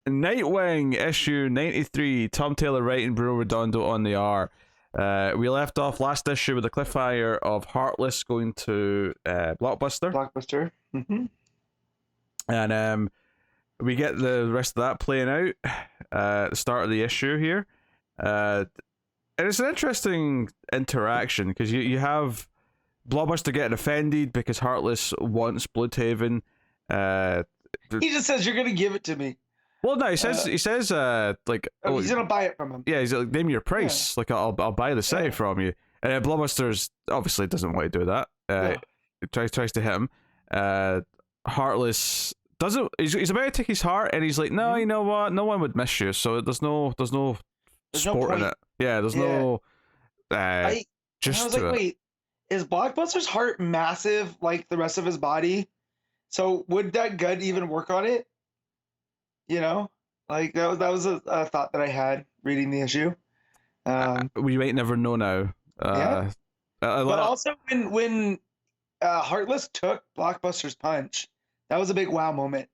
Nightwing issue 93, Tom Taylor writing, Bruno Redondo on the art. We left off last issue with the cliffhanger of Heartless going to Blockbuster. Blockbuster. Mm-hmm. And we get the rest of that playing out at the start of the issue here. And it's an interesting interaction because you have Blockbuster getting offended because Heartless wants Bloodhaven. He just says, "You're gonna give it to me." Well, no, he says like, he's gonna buy it from him. Yeah, he's like, name your price. Yeah. Like, I'll buy the site from you. And Blockbuster's obviously doesn't want to do that. He tries to hit him. Heartless doesn't. He's about to take his heart, and he's like, no, you know what? No one would miss you. So there's no sport in it. Yeah, there's no. I was like, wait, is Blockbuster's heart massive like the rest of his body? So would that gun even work on it? You know, like that was a thought that I had reading the issue. We might never know now. Yeah. But also when Heartless took Blockbuster's punch, that was a big wow moment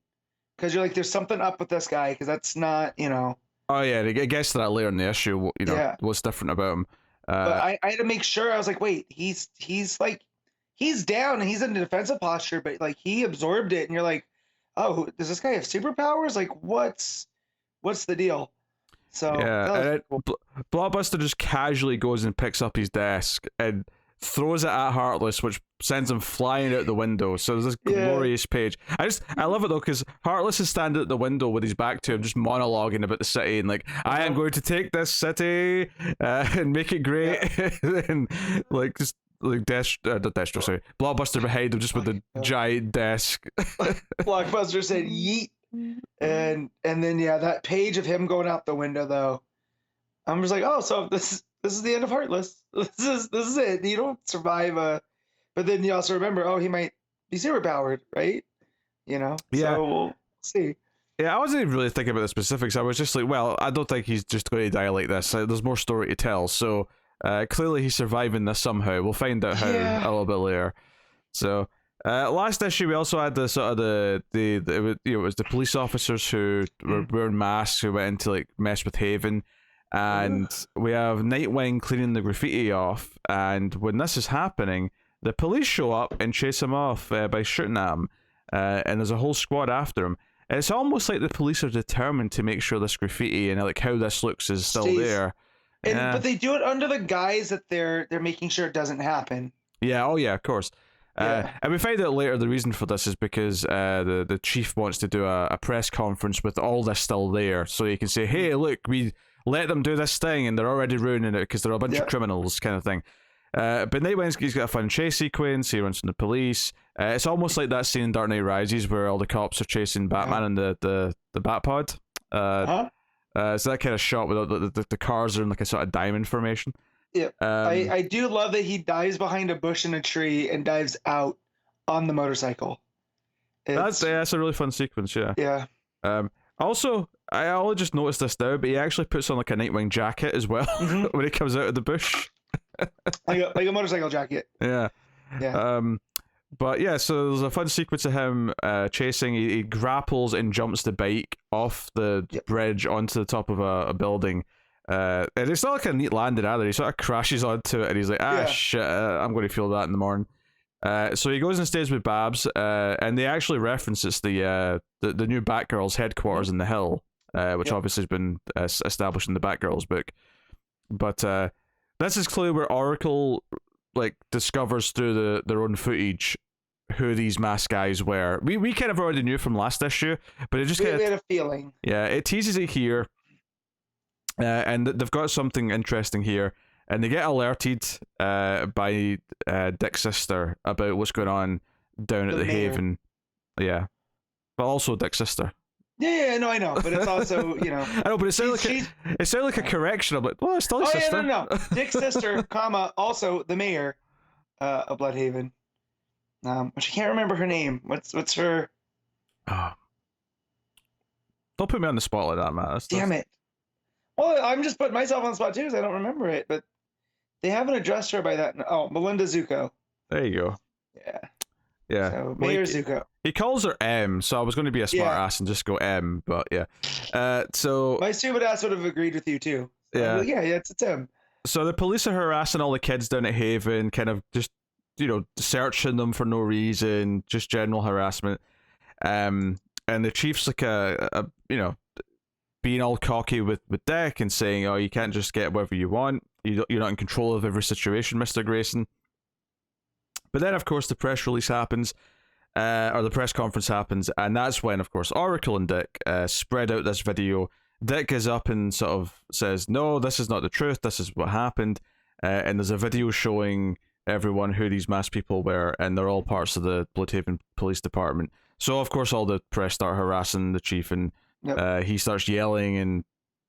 because you're like, there's something up with this guy because that's not, you know. Oh yeah, it gets to that later in the issue. You know, what's different about him. But I had to make sure. I was like, wait, he's down and he's in a defensive posture, but like he absorbed it, and you're like, oh, does this guy have superpowers? Like, what's the deal? So yeah, Blockbuster just casually goes and picks up his desk and throws it at Heartless, which sends him flying out the window. So there's this glorious page. I love it though because Heartless is standing at the window with his back to him, just monologuing about the city and like, I am going to take this city and make it great, and like just. Like Destro, sorry, Blockbuster behind him just with the giant desk. Blockbuster said yeet, and then that page of him going out the window though, I'm just like, oh, so this is the end of Heartless. This is it. You don't survive but then you also remember, oh, he might be superpowered, right? You know, so we'll see. Yeah, I wasn't even really thinking about the specifics. I was just like, well, I don't think he's just going to die like this. There's more story to tell, so. Clearly he's surviving this somehow. We'll find out how a little bit later. So last issue we also had the sort of the it was the police officers who were wearing masks who went in to like mess with Haven, and we have Nightwing cleaning the graffiti off, and when this is happening the police show up and chase him off by shooting at him, and there's a whole squad after him. And it's almost like the police are determined to make sure this graffiti and like how this looks is still there. But they do it under the guise that they're making sure it doesn't happen. Yeah, oh yeah, of course. And we find out later the reason for this is because the chief wants to do a press conference with all this still there, so he can say, hey, look, we let them do this thing and they're already ruining it because they're a bunch of criminals, kind of thing. But Nightwing's got a fun chase sequence, he runs from the police. It's almost like that scene in Dark Knight Rises where all the cops are chasing Batman in the Batpod. So that kind of shot with the cars are in like a sort of diamond formation. Yeah, I do love that he dives behind a bush in a tree and dives out on the motorcycle. That's a really fun sequence, yeah. Yeah. Also, I only just noticed this now, but he actually puts on like a Nightwing jacket as well when he comes out of the bush. like a motorcycle jacket. Yeah. Yeah. But yeah, so there's a fun sequence of him chasing. He grapples and jumps the bike off the bridge onto the top of a building. And it's not like a neat landing either. He sort of crashes onto it and he's like, shit, I'm going to feel that in the morning. So he goes and stays with Babs, and they actually reference it's the new Batgirl's headquarters in the Hill, which obviously has been established in the Batgirl's book. But this is clearly where Oracle like discovers through their own footage who these masked guys were. We kind of already knew from last issue, but it just kind of had a feeling. Yeah, it teases it here, and they've got something interesting here, and they get alerted by Dick's sister about what's going on down at the Haven. Yeah, but also Dick's sister. Yeah, no, I know, but it's also, you know. I know, but it sounded like a correction. I'm like, well, it's still his sister. No. Dick's sister, comma, also the mayor of Bloodhaven. Which I can't remember her name. What's her? Oh. Don't put me on the spot like that, man. Damn it. Well, I'm just putting myself on the spot too because I don't remember it, but they haven't addressed her by that. Oh, Melinda Zuko. There you go. Yeah. Yeah. So Well, Mayor Zuko. he calls her M, so I was going to be a smart ass and just go M, but yeah. So my stupid ass would have agreed with you too. So yeah, like, yeah, it's M. So the police are harassing all the kids down at Haven, kind of just searching them for no reason, just general harassment. And the chief's like a being all cocky with Dick and saying, "Oh, you can't just get whatever you want. You're not in control of every situation, Mr. Grayson." But then, of course, the press release happens, or the press conference happens, and that's when, of course, Oracle and Dick spread out this video. Dick is up and sort of says, "No, this is not the truth. This is what happened." And there's a video showing everyone who these masked people were, and they're all parts of the Bloodhaven Police Department. So, of course, all the press start harassing the chief, and he starts yelling and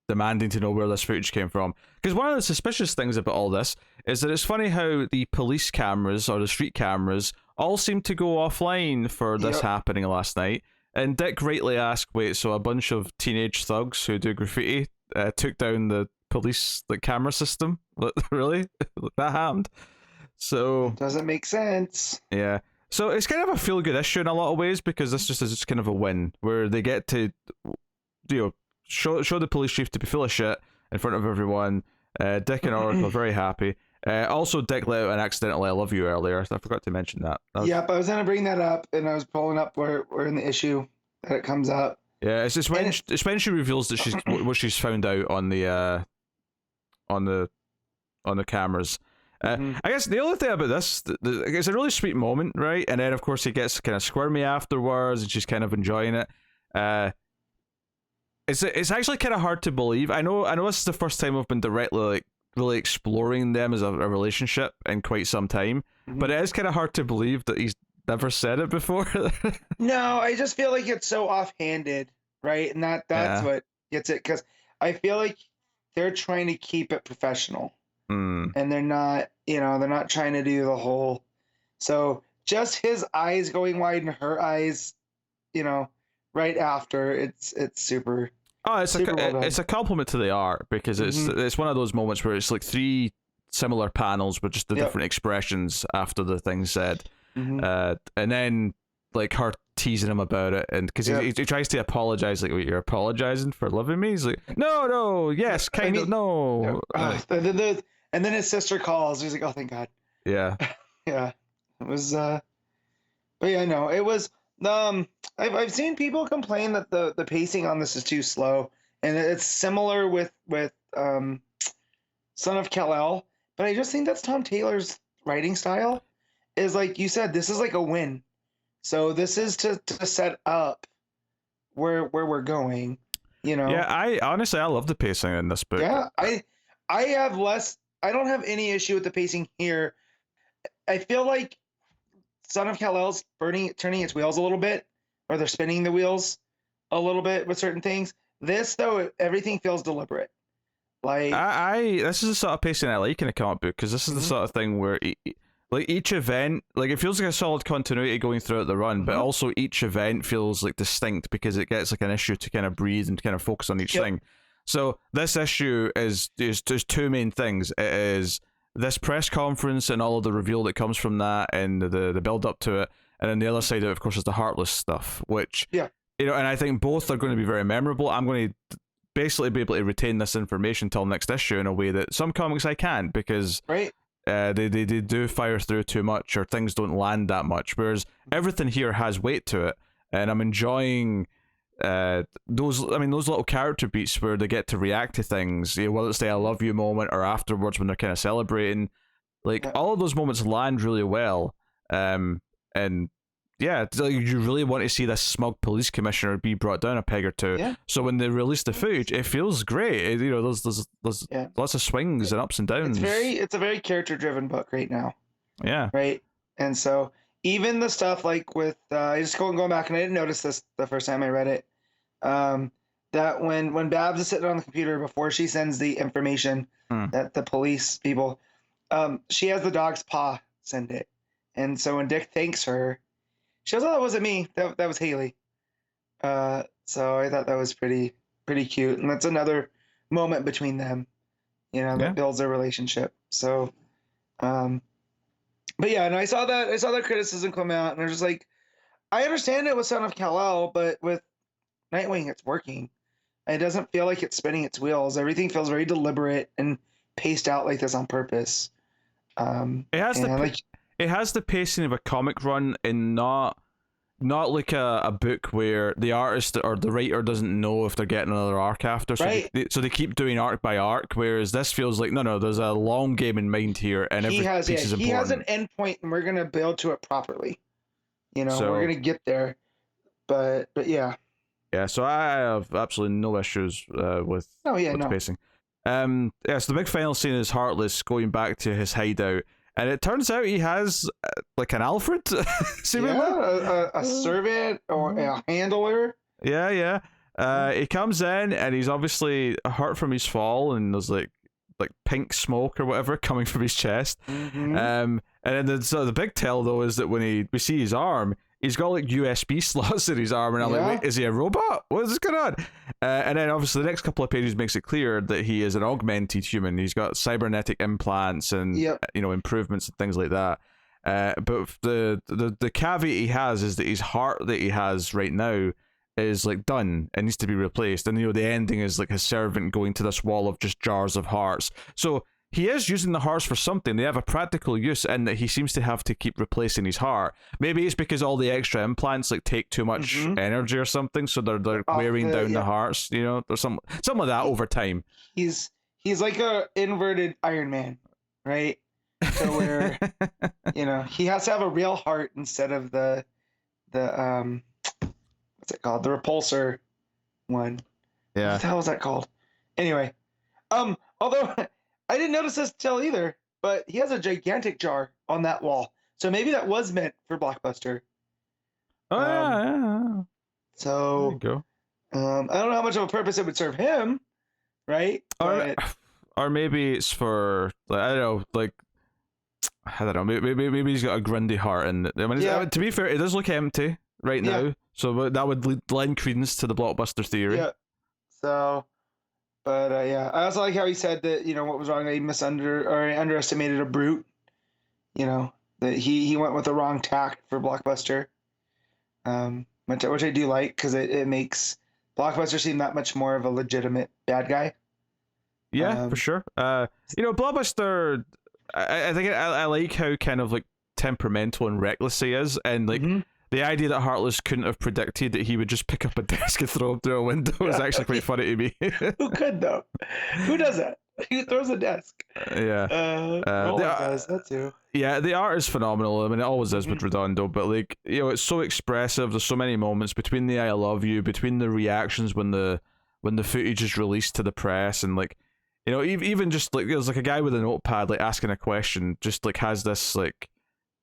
demanding to know where this footage came from. Because one of the suspicious things about all this is that it's funny how the police cameras, or the street cameras, all seem to go offline for this happening last night. And Dick rightly asked, wait, so a bunch of teenage thugs who do graffiti took down the police camera system? Really? That happened? So doesn't make sense. Yeah. So it's kind of a feel-good issue in a lot of ways, because this just is just kind of a win, where they get to show the police chief to be full of shit in front of everyone. Dick and Oracle are very happy. Also, Dick let out an accidental "I love you" earlier. I forgot to mention that. Yep, I was gonna bring that up, and I was pulling up where in the issue that it comes up. Yeah, it's when she reveals that she's what she's found out on the cameras. I guess the only thing about this, it's a really sweet moment, right? And then of course he gets kind of squirmy afterwards, and she's kind of enjoying it. It's actually kind of hard to believe. I know this is the first time we've been directly really exploring them as a relationship in quite some time, but it is kind of hard to believe that he's never said it before. No, I just feel like it's so offhanded, right? And that's what gets it, because I feel like they're trying to keep it professional. And they're not trying to do the whole. So just his eyes going wide and her eyes, right after, it's super. Oh, it's a compliment to the art, because it's one of those moments where it's like three similar panels with just the different expressions after the thing said, and then like her teasing him about it, and because he tries to apologize, like, "Wait, you're apologizing for loving me?" He's like, "No, yes, kind of, no." And then his sister calls. He's like, "Oh, thank God." Yeah. Yeah. It was. But yeah, no, it was. I've seen people complain that the pacing on this is too slow, and it's similar with Son of Kal-El. But I just think that's Tom Taylor's writing style. Is like you said, this is like a win. So this is to set up where we're going. Yeah, I honestly love the pacing in this book. Yeah, I have less. I don't have any issue with the pacing here. I feel like Son of Kal-El's turning its wheels a little bit, or they're spinning the wheels a little bit with certain things. This, though, everything feels deliberate. Like this is the sort of pacing I like in a comic book, because this is the sort of thing where like each event, like it feels like a solid continuity going throughout the run, but also each event feels like distinct, because it gets like an issue to kind of breathe and kind of focus on each thing. So this issue is two main things. It is this press conference and all of the reveal that comes from that, and the build up to it, and then the other side of it, of course, is the Heartless stuff, which and I think both are going to be very memorable. I'm going to basically be able to retain this information till next issue in a way that some comics I can't, because they do fire through too much, or things don't land that much, whereas everything here has weight to it, and I'm enjoying those little character beats where they get to react to things, whether it's the "I love you" moment or afterwards when they're kind of celebrating, like all of those moments land really well. And yeah, you really want to see this smug police commissioner be brought down a peg or two. So when they release the footage, it feels great. There's lots of swings and ups and downs. It's a very character driven book right now. Yeah. Right. And so even the stuff like with I just going back, and I didn't notice this the first time I read it. That when Babs is sitting on the computer before she sends the information that the police people, she has the dog's paw send it, and so when Dick thanks her, she goes, "Oh, that wasn't me. That was Haley." So I thought that was pretty cute, and that's another moment between them, that builds their relationship. So, But yeah, and I saw that criticism come out, and I was just like, I understand it with Son of Kal-El, but with Nightwing, it's working. It doesn't feel like it's spinning its wheels. Everything feels very deliberate and paced out like this on purpose. It has it has the pacing of a comic run, and not like a book where the artist or the writer doesn't know if they're getting another arc after, so right. they keep doing arc by arc, whereas this feels like no, there's a long game in mind here, and every piece is important. He has an end point, and we're gonna build to it properly. So, we're gonna get there, but yeah. Yeah, so I have absolutely no issues with the pacing. So the big final scene is Heartless going back to his hideout, and it turns out he has like an Alfred, seemingly. Yeah, a servant or a handler. Yeah. He comes in and he's obviously hurt from his fall, and there's like pink smoke or whatever coming from his chest. And then the big tell though is that when we see his arm, he's got like USB slots in his arm, and I'm like, wait, is he a robot? What is going on? And then obviously the next couple of pages makes it clear that he is an augmented human. He's got cybernetic implants and improvements and things like that. But the caveat he has is that his heart that he has right now is like done and needs to be replaced. And the ending is like his servant going to this wall of just jars of hearts. So he is using the hearts for something. They have a practical use in that he seems to have to keep replacing his heart. Maybe it's because all the extra implants like take too much energy or something, so they're wearing down the hearts. There's some of that over time. He's like a inverted Iron Man, right? So where he has to have a real heart instead of the what's it called? The repulsor one. Yeah. What the hell was that called? Anyway, although I didn't notice this till either, but he has a gigantic jar on that wall. So maybe that was meant for Blockbuster. Oh, yeah. So there you go. I don't know how much of a purpose it would serve him, right? Or maybe it's for, like, I don't know, maybe he's got a Grundy heart, and to be fair, it does look empty right now, so that would lend credence to the Blockbuster theory. Yeah. So, but I also like how he said that what was wrong. He underestimated a brute. That he went with the wrong tact for Blockbuster. Which I do like, because it makes Blockbuster seem that much more of a legitimate bad guy. Yeah, for sure. Blockbuster. I think I like how kind of like temperamental and reckless he is, and like the idea that Heartless couldn't have predicted that he would just pick up a desk and throw him through a window is actually quite funny to me. Who could though? Who does that? Who throws a desk? Roland does that too. Yeah, the art is phenomenal. I mean, it always is with Redondo, but like it's so expressive. There's so many moments between the "I love you," between the reactions when the footage is released to the press, and like. Even just like there's like a guy with a notepad like asking a question, just like has this like,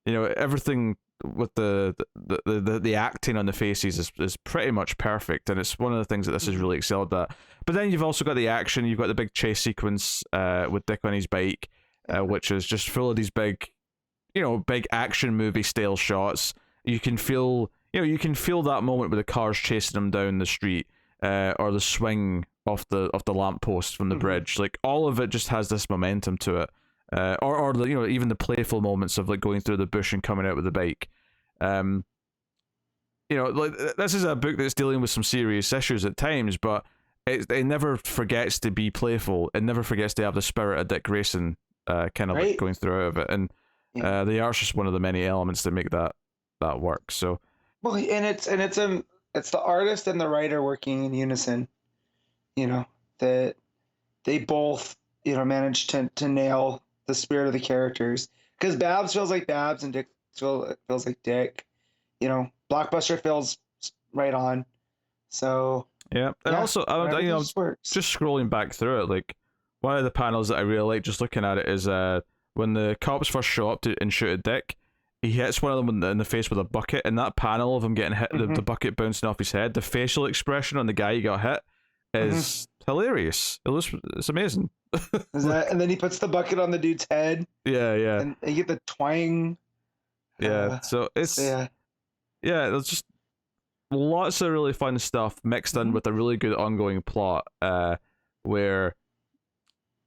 everything with the acting on the faces is pretty much perfect, and it's one of the things that this is really excelled at. But then you've also got the action. You've got the big chase sequence with Dick on his bike, which is just full of these big action movie style shots. You can feel that moment with the cars chasing him down the street, or the swing off the lamppost from the bridge. Like all of it just has this momentum to it, or the even the playful moments of like going through the bush and coming out with the bike. Like this is a book that's dealing with some serious issues at times, but it never forgets to be playful. It never forgets to have the spirit of Dick Grayson kind of like going through out of it, and the art's just one of the many elements that make that work. So and it's the artist and the writer working in unison. That they both, managed to nail the spirit of the characters. Because Babs feels like Babs and Dick feels like Dick. Blockbuster feels right on. So yeah, and also just scrolling back through it, like one of the panels that I really like, just looking at it, is when the cops first show up and shoot at Dick. He hits one of them in the face with a bucket, and that panel of him getting hit, the bucket bouncing off his head, the facial expression on the guy who got hit is hilarious. It's amazing. And then he puts the bucket on the dude's head. Yeah. And you get the twang. Yeah. So it's there's just lots of really fun stuff mixed in with a really good ongoing plot. Where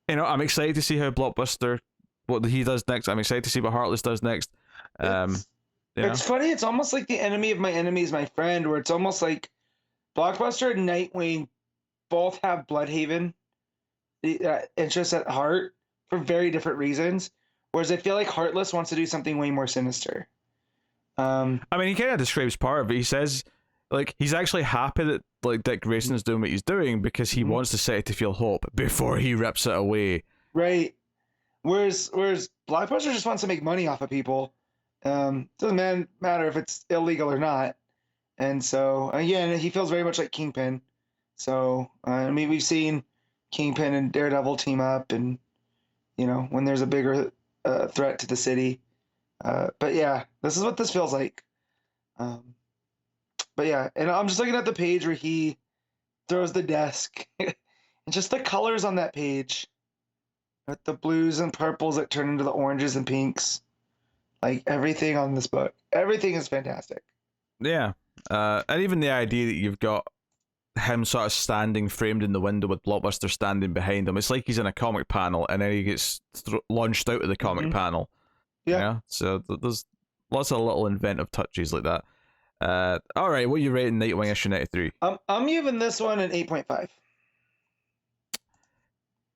I'm excited to see how Blockbuster what he does next. I'm excited to see what Heartless does next. It's funny. It's almost like the enemy of my enemy is my friend, where it's almost like Blockbuster and Nightwing both have Bloodhaven interests at heart for very different reasons. Whereas I feel like Heartless wants to do something way more sinister. I mean, he kind of describes part of it. He says, like, he's actually happy that like Dick Grayson's doing what he's doing because he wants the city to feel hope before he rips it away. Right. Whereas Blockbuster just wants to make money off of people. Doesn't matter if it's illegal or not. And so again, he feels very much like Kingpin. So I mean, we've seen Kingpin and Daredevil team up, and when there's a bigger threat to the city. But yeah, this is what this feels like. But yeah, and I'm just looking at the page where he throws the desk, and just the colors on that page, with the blues and purples that turn into the oranges and pinks. Like, everything on this book, everything is fantastic. Yeah, and even the idea that you've got him sort of standing framed in the window with Blockbuster standing behind him. It's like he's in a comic panel, and then he gets launched out of the comic panel. Yeah. So there's lots of little inventive touches like that. All right, what are you rating Nightwing issue 93? I'm giving this one an 8.5.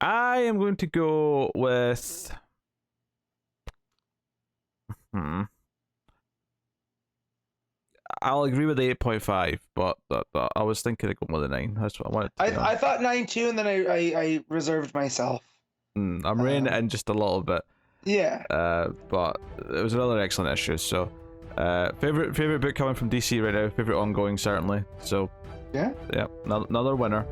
I am going to go with. I'll agree with the 8.5, but I was thinking of going with a 9. That's what I wanted. I thought 9 too, and then I reserved myself. I'm reining it in just a little bit. Yeah. But it was another excellent issue. So, favorite book coming from DC right now. Favorite ongoing, certainly. So, yeah, another winner.